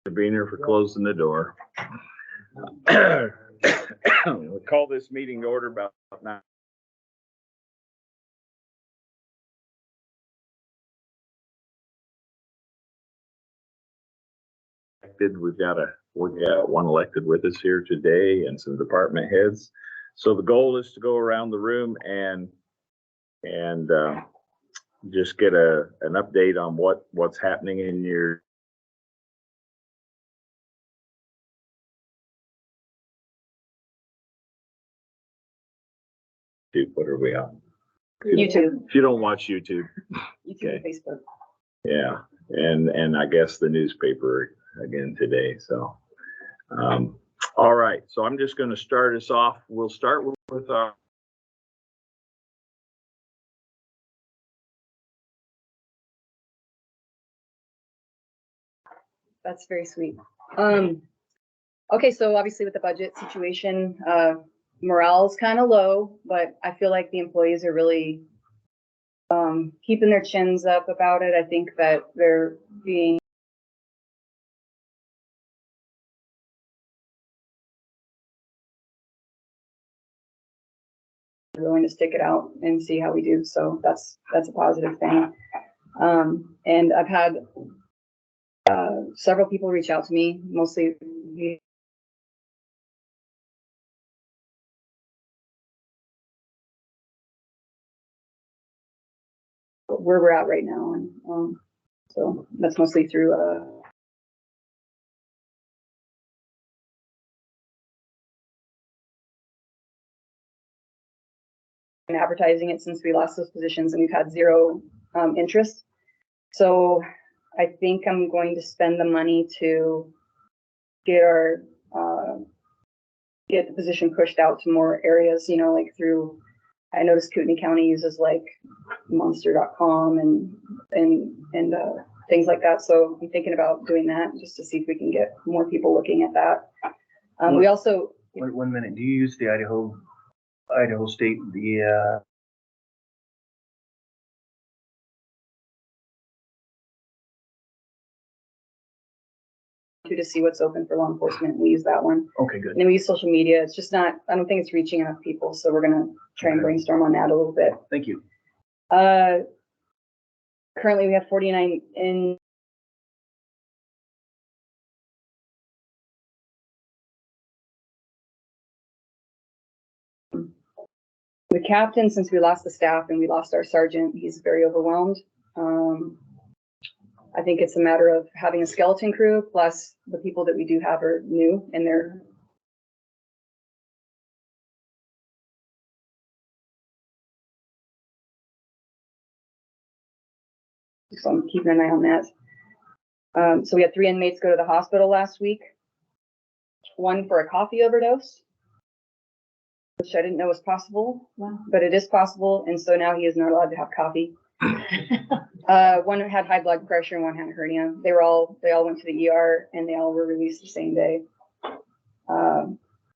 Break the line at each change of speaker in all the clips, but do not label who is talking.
Sabina for closing the door. We'll call this meeting to order about now. We've got one elected with us here today and some department heads. So the goal is to go around the room and just get an update on what's happening in your YouTube. What are we on?
YouTube.
If you don't watch YouTube,
YouTube,
okay.
Facebook.
Yeah, and I guess the newspaper again today. So, all right. So I'm just going to start us off. We'll start with our.
That's very sweet. Okay, so obviously with the budget situation, morale's kind of low, but I feel like the employees are really keeping their chins up about it. I think that they're being willing to stick it out and see how we do. So that's a positive thing. And I've had several people reach out to me, mostly where we're at right now, and so that's mostly through and advertising it since we lost those positions, and we've had zero interest. So I think I'm going to spend the money to get our get the position pushed out to more areas, you know, like through, I noticed Kootenai County uses like monster.com and things like that. So I'm thinking about doing that just to see if we can get more people looking at that. We also.
Wait 1 minute. Do you use the Idaho State,
to see what's open for law enforcement. We use that one.
Okay, good.
And then we use social media. It's just not, I don't think it's reaching enough people. So we're going to try and brainstorm on that a little bit.
Thank you.
Currently we have 49 in. The captain, since we lost the staff and we lost our sergeant, he's very overwhelmed. I think it's a matter of having a skeleton crew, plus the people that we do have are new and they're so I'm keeping an eye on that. So we had 3 inmates go to the hospital last week. 1 for a coffee overdose, which I didn't know was possible, but it is possible. And so now he is not allowed to have coffee. 1 had high blood pressure and 1 had a hernia. They all went to the ER and they all were released the same day.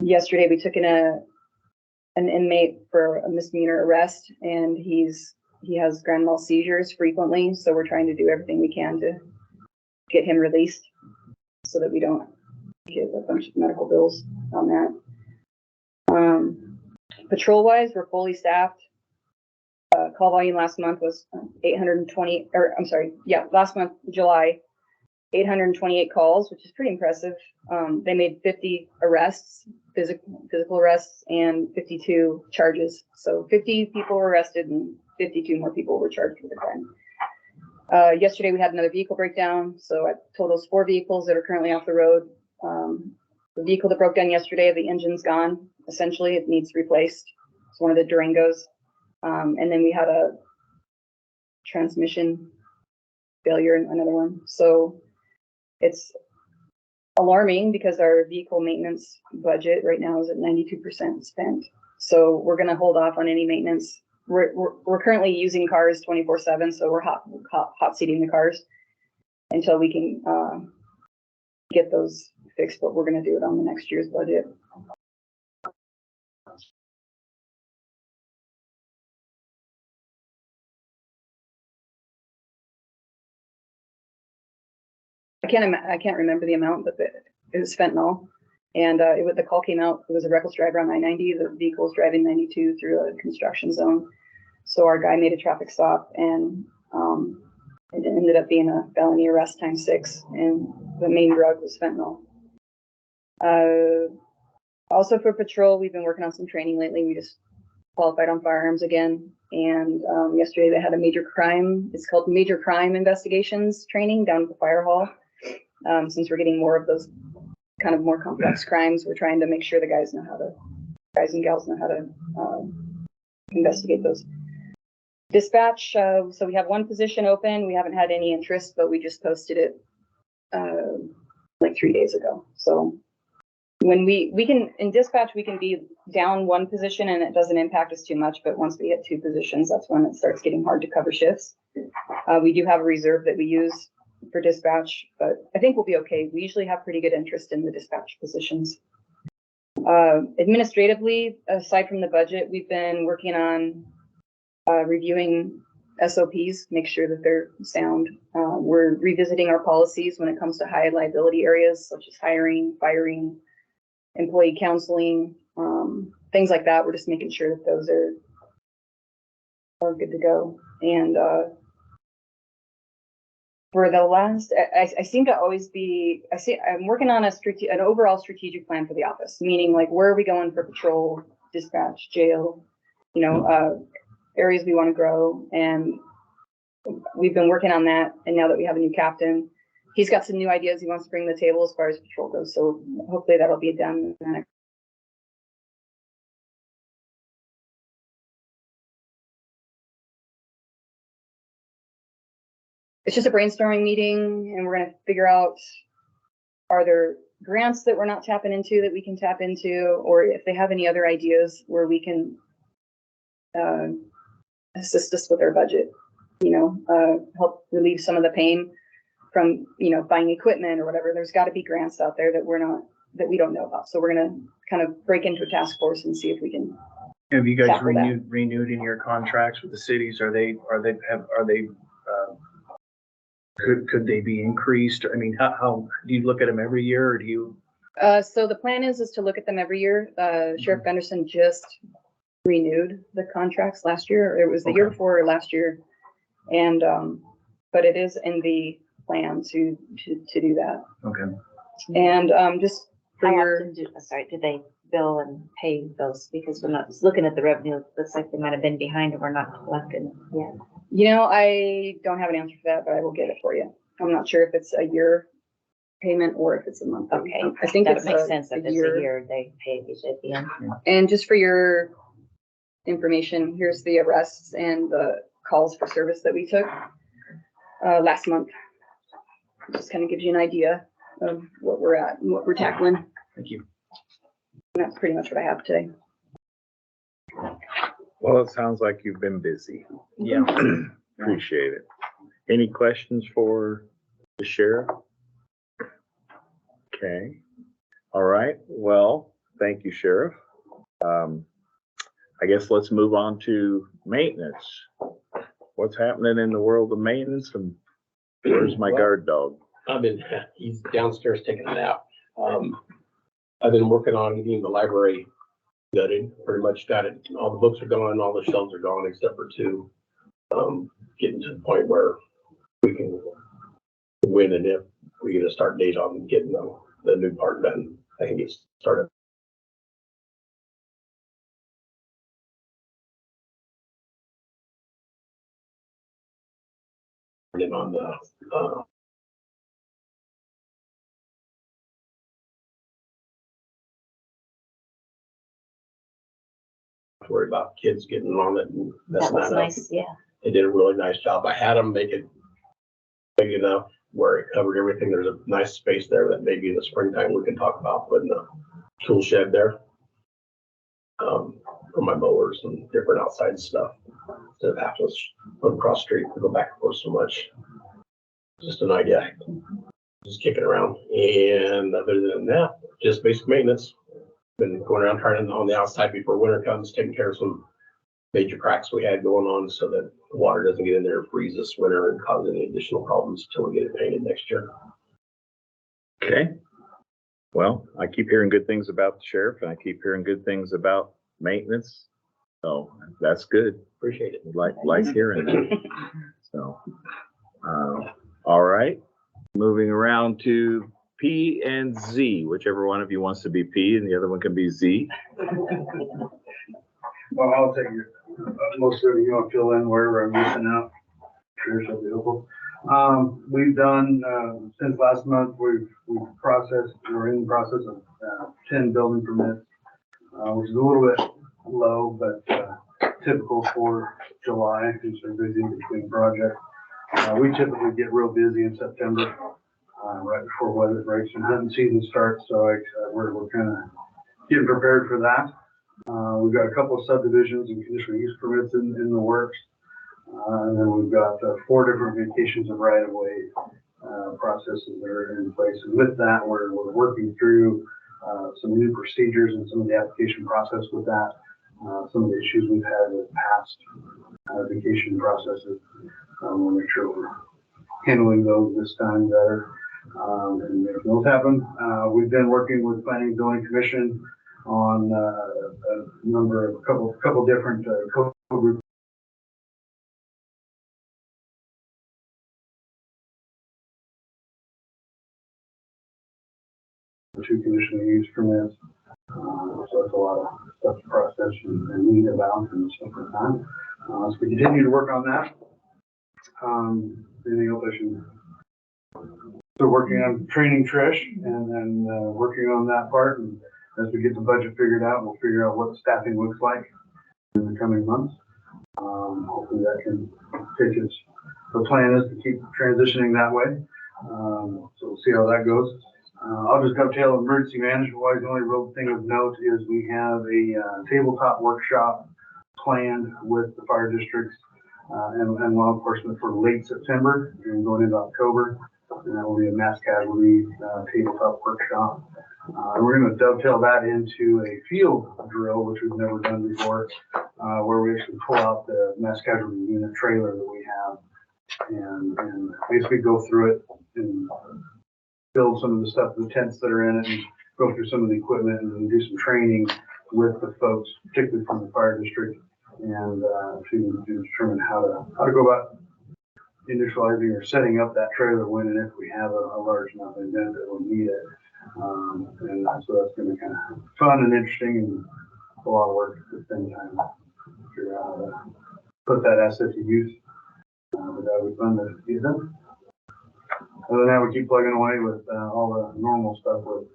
Yesterday we took in an inmate for a misdemeanor arrest, and he has grand mal seizures frequently. So we're trying to do everything we can to get him released so that we don't get a bunch of medical bills on that. Patrol wise, we're fully staffed. Call volume last month was 820, or I'm sorry, yeah, last month, July, 828 calls, which is pretty impressive. They made 50 arrests, physical arrests, and 52 charges. So 50 people were arrested and 52 more people were charged with the crime. Yesterday we had another vehicle breakdown. So I told those 4 vehicles that are currently off the road. The vehicle that broke down yesterday, the engine's gone. Essentially, it needs replaced. It's one of the Durangos. And then we had a transmission failure in another one. So it's alarming because our vehicle maintenance budget right now is at 92% spent. So we're going to hold off on any maintenance. We're currently using cars 24/7, so we're hot seating the cars until we can get those fixed. But we're going to do it on the next year's budget. I can't remember the amount, but it was fentanyl. And the call came out, it was a reckless driver on I-90. The vehicle was driving 92 through a construction zone. So our guy made a traffic stop, and it ended up being a felony arrest ×6, and the main drug was fentanyl. Also for patrol, we've been working on some training lately. We just qualified on firearms again. And yesterday they had a major crime. It's called Major Crime Investigations training down at the fire hall. Since we're getting more of those kind of more complex crimes, we're trying to make sure the guys and gals know how to investigate those. Dispatch, so we have one position open. We haven't had any interest, but we just posted it like 3 days ago. So when we can, in dispatch, we can be down one position and it doesn't impact us too much, but once we hit 2 positions, that's when it starts getting hard to cover shifts. We do have a reserve that we use for dispatch, but I think we'll be okay. We usually have pretty good interest in the dispatch positions. Administratively, aside from the budget, we've been working on reviewing SOPs, make sure that they're sound. We're revisiting our policies when it comes to high liability areas, such as hiring, firing, employee counseling, things like that. We're just making sure that those are good to go. And for the last, I seem to always be, I'm working on an overall strategic plan for the office, meaning like where are we going for patrol, dispatch, jail, areas we want to grow. And we've been working on that. And now that we have a new captain, he's got some new ideas he wants to bring to the table as far as patrol goes. So hopefully that'll be done in the next. It's just a brainstorming meeting, and we're going to figure out, are there grants that we're not tapping into that we can tap into, or if they have any other ideas where we can assist us with our budget, help relieve some of the pain from, buying equipment or whatever. There's got to be grants out there that we don't know about. So we're going to kind of break into a task force and see if we can.
Have you guys
tackle that.
renewed in your contracts with the cities? Could they be increased? I mean, how do you look at them every year, or do you?
So the plan is to look at them every year. Sheriff Gunderson just renewed the contracts last year. It was the year before or last year. And, but it is in the plan to do that.
Okay.
And, just for
How
your,
often do they bill and pay those? Because we're not looking at the revenue. It looks like they might have been behind and we're not collecting yet.
I don't have an answer for that, but I will get it for you. I'm not sure if it's a year payment or if it's a month.
Okay.
I think
That
it's
makes sense.
a
If it's a
year.
year, they pay usually at the end.
And just for your information, here's the arrests and the calls for service that we took last month. Just kind of gives you an idea of what we're at and what we're tackling.
Thank you.
And that's pretty much what I have today.
Well, it sounds like you've been busy.
Yeah.
Appreciate it. Any questions for the sheriff? Okay. All right. Well, thank you, Sheriff. I guess let's move on to maintenance. What's happening in the world of maintenance, and where's my guard dog?
He's downstairs taking a nap. I've been working on getting the library gutted, pretty much got it. All the books are gone, all the shelves are gone except for 2. Getting to the point where we can win, and if we get a start date on getting the new part done, I can get started. And on the worry about kids getting on it and
That
messing
was
that up.
nice. Yeah.
They did a really nice job. I had them make it big enough where it covered everything. There's a nice space there that maybe in the springtime we can talk about putting a tool shed there. For my mowers and different outside stuff. Instead of having to put them across the street and go back and forth so much. Just an idea. Just kicking around. And other than that, just basic maintenance. Been going around trying on the outside before winter comes, taking care of some major cracks we had going on so that the water doesn't get in there and freeze this winter and cause any additional problems until we get it painted next year.
Okay. Well, I keep hearing good things about the sheriff and I keep hearing good things about maintenance. So that's good.
Appreciate it.
Like hearing that. So, all right. Moving around to P and Z, whichever one of you wants to be P and the other one can be Z.
Well, I'll take it. Most of it, you know, fill in wherever I'm missing out. Sure, she'll be helpful. We've done, since last month, we're in the process of 10 building permits, which is a little bit low, but typical for July, because they're busy between projects. We typically get real busy in September, right before weather breaks and hunting season starts, so we're kind of getting prepared for that. We've got a couple of subdivisions and conditional use permits in the works. And then we've got 4 different vacations of right-of-way processes that are in place. And with that, we're working through some new procedures and some of the application process with that. Some of the issues we've had with past vacation processes. We'll make sure we're handling those this time better. And if those happen, we've been working with Planning and Zoning Commission on a couple different code groups. 2 conditional use permits. So that's a lot of stuff to process and meet about and stuff like that. So we continue to work on that. Anything else I should? So working on training Trish and then working on that part. And as we get the budget figured out, we'll figure out what staffing looks like in the coming months. Hopefully that can take its, the plan is to keep transitioning that way. So we'll see how that goes. I'll just dovetail emergency management wise. The only real thing of note is we have a tabletop workshop planned with the fire districts and law enforcement for late September and going into October. And that will be a mass casualty tabletop workshop. We're going to dovetail that into a field drill, which we've never done before, where we actually pull out the mass casualty unit trailer that we have and basically go through it and build some of the stuff, the tents that are in it, and go through some of the equipment and do some training with the folks, particularly from the fire district, and to determine how to go about initializing or setting up that trailer when and if we have a large enough event that will need it. And so that's going to be kind of fun and interesting and a lot of work at the same time to figure out how to put that asset to use. But that would be fun to get done. Other than that, we keep plugging away with all the normal stuff. With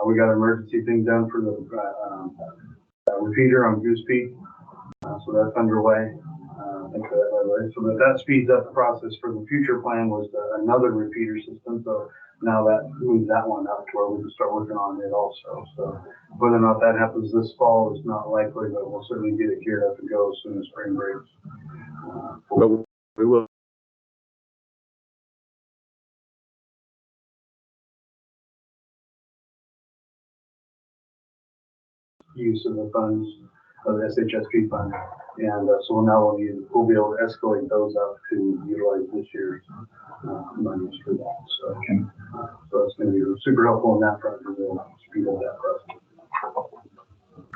we got an emergency thing done for the repeater on Goose Peak, so that's underway. Thanks for that, by the way. So that speeds up the process. For the future plan was another repeater system. So now that moves that one up to where we can start working on it also. So whether or not that happens this fall is not likely, but we'll certainly get it geared up and go as soon as spring breaks.
But we will.
Use of the funds of the SHSP fund, and so now we'll be able to escalate those up to utilize this year's monies for that. So, so it's going to be super helpful in that front, and we'll speed up that process.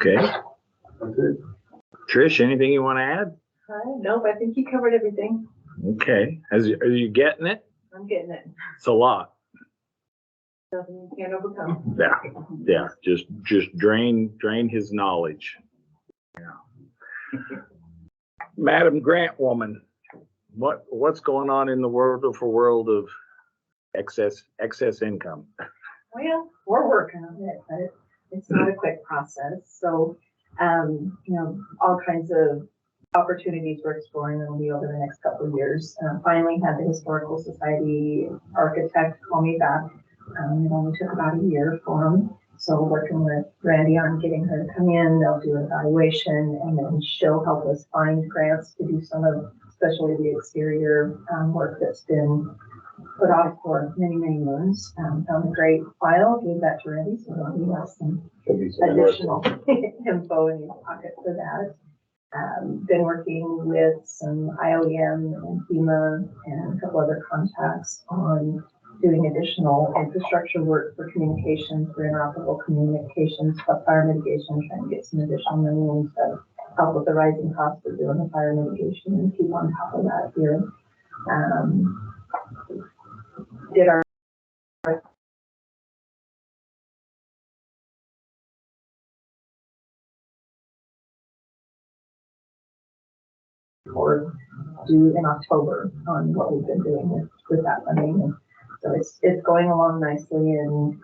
Okay.
That's it.
Trish, anything you want to add?
Nope, I think you covered everything.
Okay. Are you getting it?
I'm getting it.
It's a lot.
Nothing you can't overcome.
Yeah. Just drain his knowledge. Yeah. Madam Grant woman, what's going on in the world of excess income?
Well, we're working on it, but it's not a quick process. So, all kinds of opportunities we're exploring that will be over the next couple of years. Finally had the Historical Society architect call me back. It only took about a year for them. So working with Randy on getting her to come in, they'll do an evaluation, and then she'll help us find grants to do some of, especially the exterior work that's been put off for many, many months. Found a great file, gave that to Randy, so he has some additional info in his pocket for that. Been working with some IOM and FEMA and a couple other contacts on doing additional infrastructure work for communications, for interoperable communications, for fire mitigation, trying to get some additional money in to help with the rising costs of doing the fire mitigation and keep on top of that here. Did our report due in October on what we've been doing with that funding. And so it's going along nicely, and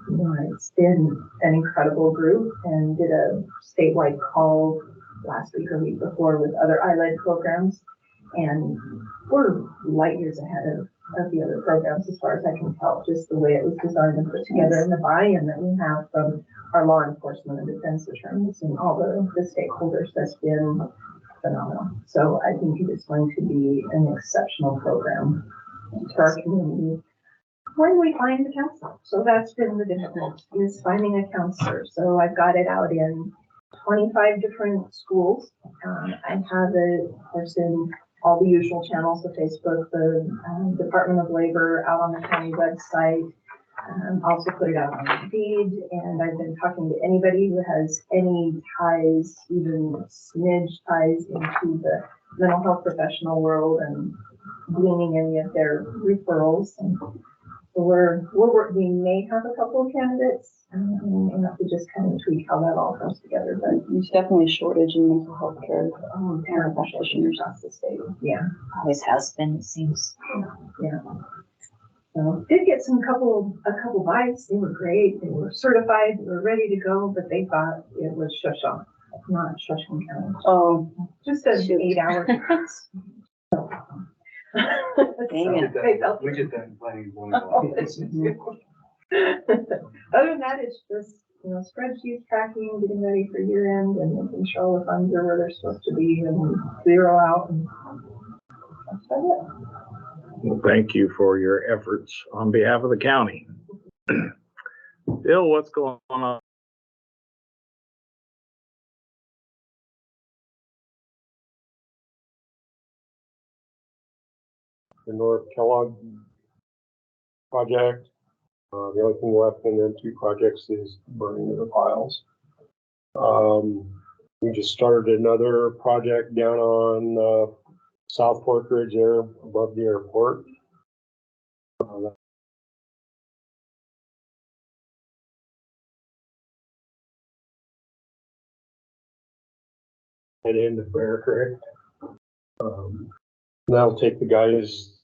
you know, it's been an incredible group, and did a statewide call last week or week before with other ILED programs, and we're light years ahead of the other programs as far as I can tell, just the way it was designed and put together, and the buy-in that we have from our law enforcement and defense attorneys and all the stakeholders. That's been phenomenal. So I think it is going to be an exceptional program for our community when we find the counselor. So that's been the difficult, is finding a counselor. So I've got it out in 25 different schools. I have it, of course, in all the usual channels, the Facebook, the Department of Labor, out on the county website. Also put it out on Indeed, and I've been talking to anybody who has any ties, even smidge ties into the mental health professional world, and gleaning any of their referrals. And so we may have a couple of candidates, and we have to just kind of tweak how that all comes together. But
There's definitely a shortage in mental health care
parent practitioners across the state. Yeah.
Always has been, it seems.
Yeah. So did get a couple bites. They were great. They were certified. They were ready to go, but they thought it was Shoshone, not Shoshone County.
Oh,
Just an
Shoot.
8-hour difference.
Dang it.
We did that in planning.
Other than that, it's just, you know, spreadsheets, tracking, getting ready for year end, and making sure all the funds are where they're supposed to be, and zero out. And that's about it.
Well, thank you for your efforts on behalf of the county. Bill, what's going on?
The North Kellogg project. The only thing left in them 2 projects is burning of the piles. We just started another project down on South Fork Ridge there above the airport. Head into Bear Creek. That'll take the guys